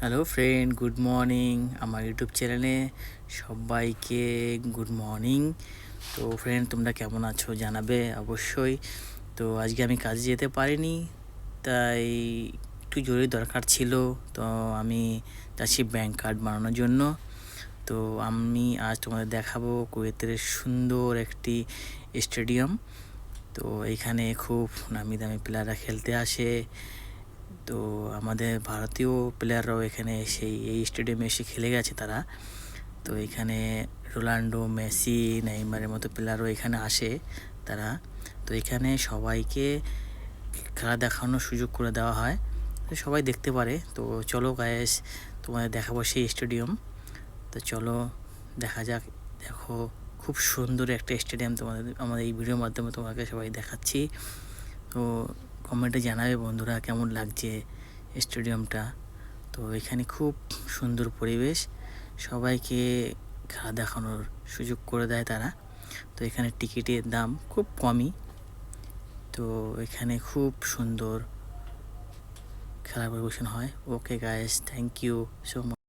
Hello friend, good morning. আমার YouTube চ্যানেলে সবাইকে গুড মর্নিং। তো ফ্রেন্ড, তোমরা কেমন আছো জানাবে অবশ্যই। তো আজকে আমি কাজে যেতে পারিনি, তাই একটু জরুরি দরকার ছিল। তো আমি যাচ্ছি ব্যাংক কার্ড বানানোর জন্য। তো আমি আজ তোমাদের দেখাবো কুয়েতের সুন্দর একটি স্টেডিয়াম। তো এইখানে খুব নামি দামি প্লেয়াররা খেলতে আসে। তো আমাদের ভারতীয় প্লেয়াররাও এখানে এই স্টেডিয়ামে এসে খেলে গেছে তারা। তো এখানে রোনাল্ডো, মেসি, নেইমারের মতো প্লেয়ারও এখানে আসে তারা। তো এখানে সবাইকে খেলা দেখানোর সুযোগ করে দেওয়া হয়, তো সবাই দেখতে পারে। তো চলো গায়েস, তোমাদের দেখাবো সেই স্টেডিয়াম। তো চলো দেখা যাক। দেখো, খুব সুন্দর একটা স্টেডিয়াম আমাদের এই ভিডিওর মাধ্যমে তোমাকে সবাই দেখাচ্ছি। তো কমেন্টে জানাবে বন্ধুরা কেমন লাগছে স্টেডিয়ামটা। তো এখানে খুব সুন্দর পরিবেশ, সবাইকে খেলা দেখানোর সুযোগ করে দেয় তারা। তো এখানে টিকিটের দাম খুব কমই। তো এখানে খুব সুন্দর খেলা পরিবেশন হয়। Okay guys, thank you so much.